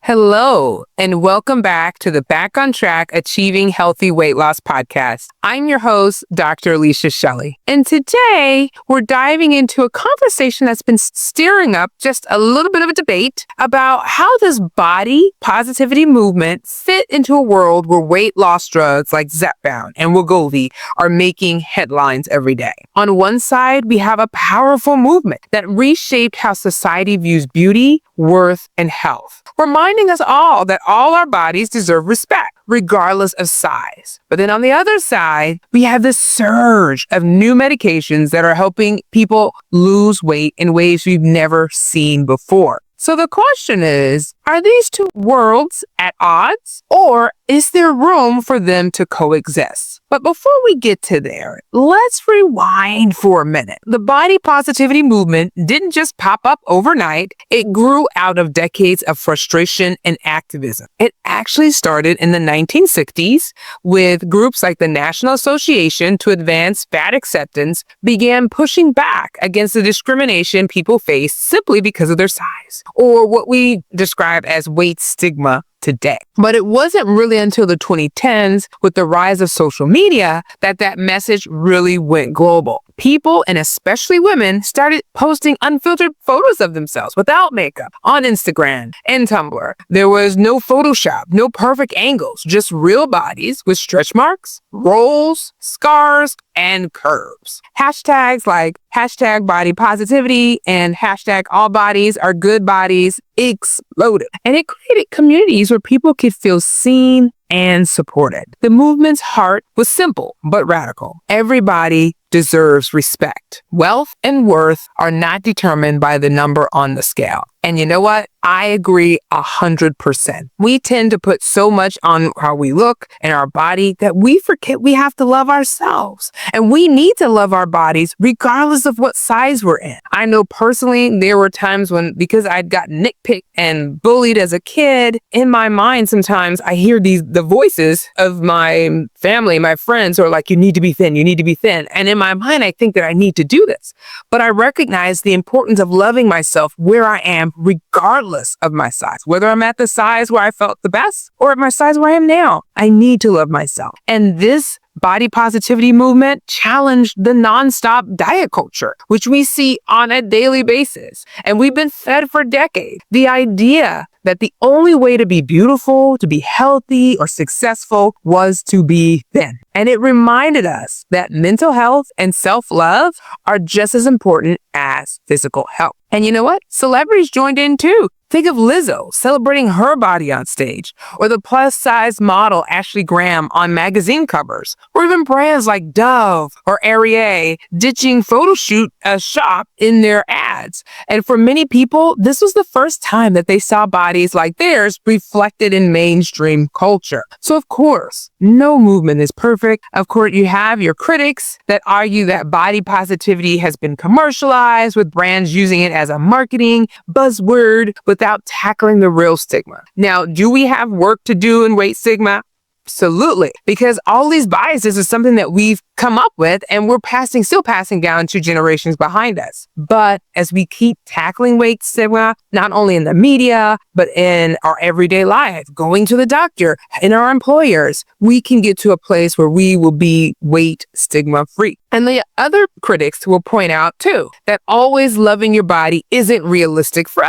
Hello, and welcome back to the Back on Track Achieving Healthy Weight Loss podcast. I'm your host, Dr. Alicia Shelley. And today we're diving into a conversation that's been stirring up just a little bit of a debate about how this body positivity movement fit into a world where weight loss drugs like Zepbound and Wegovy are making headlines every day. On one side, we have a powerful movement that reshaped how society views beauty, worth, and health, reminding us all that all our bodies deserve respect, regardless of size. But then on the other side, we have this surge of new medications that are helping people lose weight in ways we've never seen before. So the question is, are these two worlds at odds, or is there room for them to coexist? But before we get to there, let's rewind for a minute. The body positivity movement didn't just pop up overnight. It grew out of decades of frustration and activism. It actually started in the 1960s with groups like the National Association to Advance Fat Acceptance began pushing back against the discrimination people face simply because of their size, or what we describe as weight stigma today. But it wasn't really until the 2010s, with the rise of social media, that message really went global. People, and especially women, started posting unfiltered photos of themselves without makeup on Instagram and Tumblr. There was no Photoshop, no perfect angles, just real bodies with stretch marks, rolls, scars, and curves. Hashtags like hashtag body positivity and hashtag all bodies are good bodies exploded. And it created communities where people could feel seen and supported. The movement's heart was simple but radical. Everybody deserves respect. Wealth and worth are not determined by the number on the scale. And you know what? I agree 100%. We tend to put so much on how we look and our body that we forget we have to love ourselves. And we need to love our bodies regardless of what size we're in. I know personally there were times when, because I'd gotten nitpicked and bullied as a kid, in my mind sometimes I hear the voices of my family, my friends, who are like, you need to be thin, you need to be thin. And in my mind, I think that I need to do this. But I recognize the importance of loving myself where I am, regardless of my size, whether I'm at the size where I felt the best or at my size where I am now. I need to love myself. And this body positivity movement challenged the nonstop diet culture, which we see on a daily basis. And we've been fed for decades the idea that the only way to be beautiful, to be healthy or successful was to be thin. And it reminded us that mental health and self-love are just as important as physical health. And you know what? Celebrities joined in too. Think of Lizzo celebrating her body on stage, or the plus-size model Ashley Graham on magazine covers, or even brands like Dove or Ariel ditching photo shoot shop in their ads. And for many people, this was the first time that they saw bodies like theirs reflected in mainstream culture. So of course, no movement is perfect. Of course, you have your critics that argue that body positivity has been commercialized, with brands using it as a marketing buzzword without tackling the real stigma. Now, do we have work to do in weight stigma? Absolutely, because all these biases is something that we've come up with and we're still passing down to generations behind us. But as we keep tackling weight stigma, not only in the media, but in our everyday life, going to the doctor, in our employers, we can get to a place where we will be weight stigma free. And the other critics will point out too, that always loving your body isn't realistic for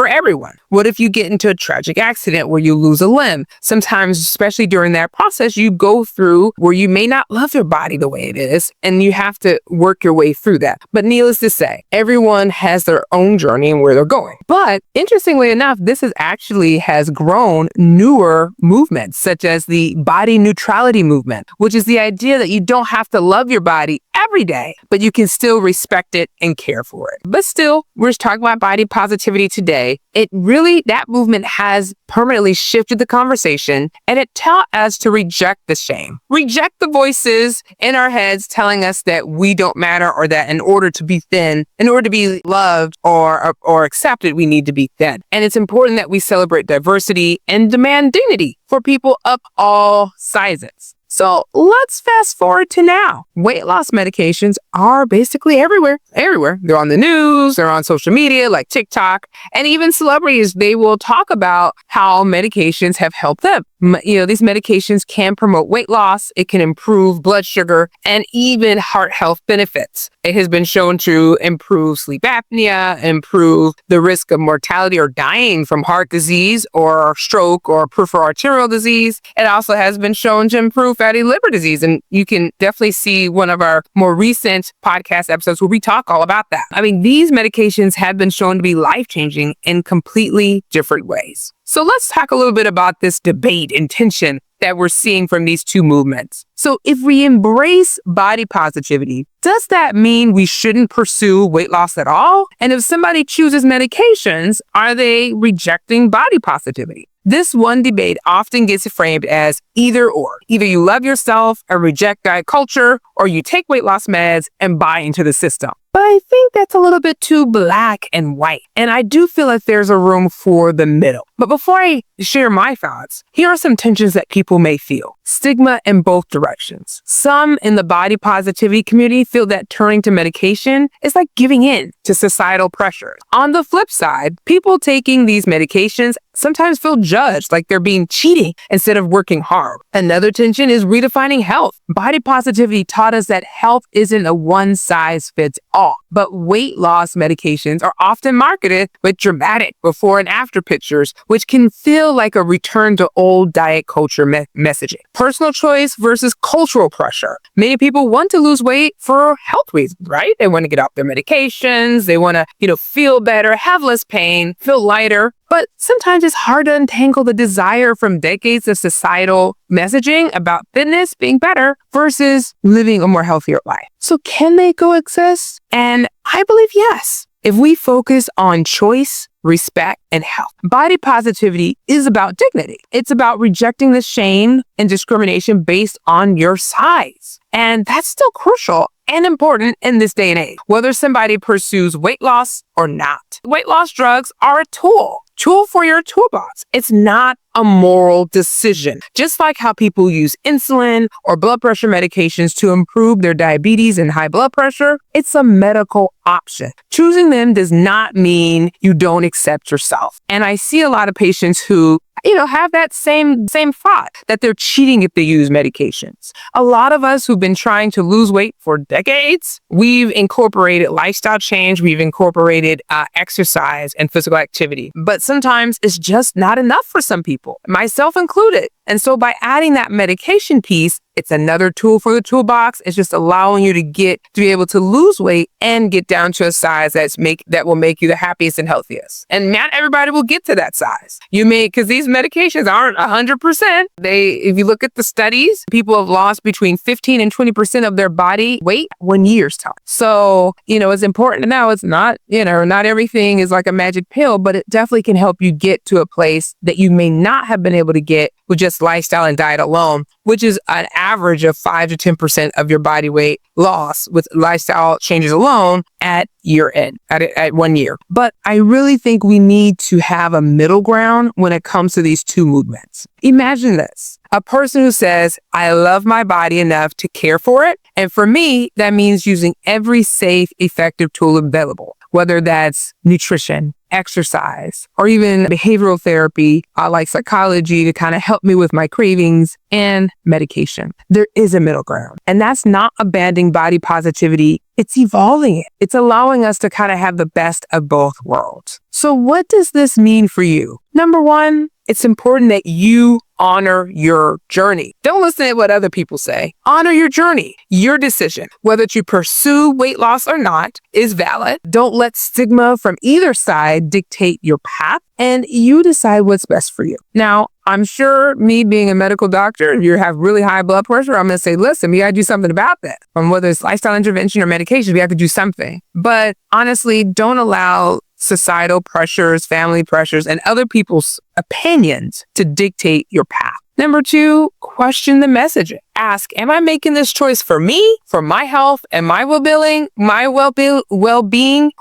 everyone. What if you get into a tragic accident where you lose a limb? Sometimes, especially during that process, you go through where you may not love your body the way it is, and you have to work your way through that. But needless to say, everyone has their own journey and where they're going. But interestingly enough, this has grown newer movements, such as the body neutrality movement, which is the idea that you don't have to love your body every day, but you can still respect it and care for it. But still, we're just talking about body positivity today. That movement has permanently shifted the conversation, and it taught us to reject the shame, reject the voices in our heads telling us that we don't matter, or that in order to be thin, in order to be loved or accepted, we need to be thin. And it's important that we celebrate diversity and demand dignity for people of all sizes. So let's fast forward to now. Weight loss medications are basically everywhere. They're on the news, they're on social media like TikTok, and even celebrities, they will talk about how medications have helped them. These medications can promote weight loss, it can improve blood sugar, and even heart health benefits. It has been shown to improve sleep apnea, improve the risk of mortality or dying from heart disease or stroke or peripheral arterial disease. It also has been shown to improve fatty liver disease. And you can definitely see one of our more recent podcast episodes where we talk all about that. I mean, these medications have been shown to be life-changing in completely different ways. So let's talk a little bit about this debate and tension that we're seeing from these two movements. So if we embrace body positivity, does that mean we shouldn't pursue weight loss at all? And if somebody chooses medications, are they rejecting body positivity? This one debate often gets framed as either or. Either you love yourself and reject diet culture, or you take weight loss meds and buy into the system. But I think that's a little bit too black and white. And I do feel like there's a room for the middle. But before I share my thoughts, here are some tensions that people may feel. Stigma in both directions. Some in the body positivity community feel that turning to medication is like giving in to societal pressures. On the flip side, people taking these medications sometimes feel judged, like they're being cheating instead of working hard. Another tension is redefining health. Body positivity taught us that health isn't a one-size-fits-all, but weight loss medications are often marketed with dramatic before and after pictures, which can feel like a return to old diet culture messaging. Personal choice versus cultural pressure. Many people want to lose weight for health reasons, right? They want to get off their medications. They want to, feel better, have less pain, feel lighter. But sometimes it's hard to untangle the desire from decades of societal messaging about fitness being better versus living a more healthier life. So can they coexist? And I believe yes. If we focus on choice, respect, and health. Body positivity is about dignity. It's about rejecting the shame and discrimination based on your size. And that's still crucial and important in this day and age, whether somebody pursues weight loss or not. Weight loss drugs are a tool for your toolbox. It's not a moral decision. Just like how people use insulin or blood pressure medications to improve their diabetes and high blood pressure, it's a medical option. Choosing them does not mean you don't accept yourself. And I see a lot of patients who have that same thought that they're cheating if they use medications. A lot of us who've been trying to lose weight for decades, we've incorporated lifestyle change, we've incorporated exercise and physical activity. But sometimes it's just not enough for some people, myself included. And so by adding that medication piece, it's another tool for the toolbox. It's just allowing you to be able to lose weight and get down to a size that will make you the happiest and healthiest. And not everybody will get to that size. Because these medications aren't 100%. If you look at the studies, people have lost between 15 and 20% of their body weight 1 year's time. So, it's important to know it's not, not everything is like a magic pill, but it definitely can help you get to a place that you may not have been able to get with just lifestyle and diet alone, which is an average of 5 to 10% of your body weight loss with lifestyle changes alone at year end, at 1 year. But I really think we need to have a middle ground when it comes to these two movements. Imagine this. A person who says, I love my body enough to care for it. And for me, that means using every safe, effective tool available, whether that's nutrition, exercise, or even behavioral therapy, like psychology to kind of help me with my cravings, and medication. There is a middle ground. And that's not abandoning body positivity. It's evolving it. It's allowing us to kind of have the best of both worlds. So what does this mean for you? Number one, it's important that you honor your journey. Don't listen to what other people say. Honor your journey. Your decision, whether to pursue weight loss or not, is valid. Don't let stigma from either side dictate your path, and you decide what's best for you. Now, I'm sure me being a medical doctor, if you have really high blood pressure, I'm going to say, listen, we got to do something about that. From whether it's lifestyle intervention or medication, we have to do something. But honestly, don't allow societal pressures, family pressures, and other people's opinions to dictate your path. Number two, question the messaging. ask, am I making this choice for me, for my health and my well-being,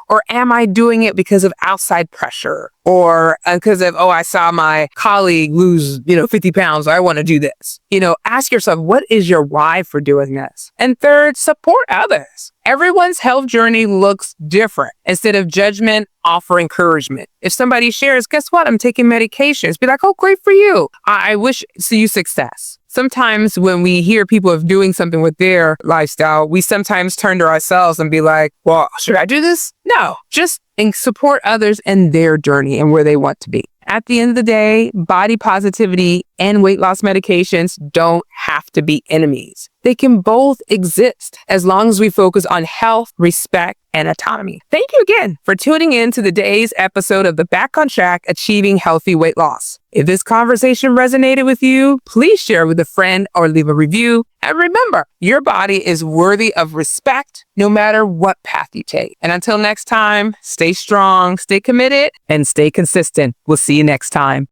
or am I doing it because of outside pressure or because of, I saw my colleague lose, 50 pounds. I want to do this. Ask yourself, what is your why for doing this? And third, support others. Everyone's health journey looks different. Instead of judgment, offer encouragement. If somebody shares, guess what? I'm taking medications. Be like, oh, great for you. I wish you success. Sometimes when we hear people of doing something with their lifestyle, we sometimes turn to ourselves and be like, well, should I do this? No, just support others in their journey and where they want to be. At the end of the day, body positivity and weight loss medications don't have to be enemies. They can both exist as long as we focus on health, respect, and autonomy. Thank you again for tuning in to today's episode of the Back on Track Achieving Healthy Weight Loss. If this conversation resonated with you, please share with a friend or leave a review. And remember, your body is worthy of respect no matter what path you take. And until next time, stay strong, stay committed, and stay consistent. We'll see you next time.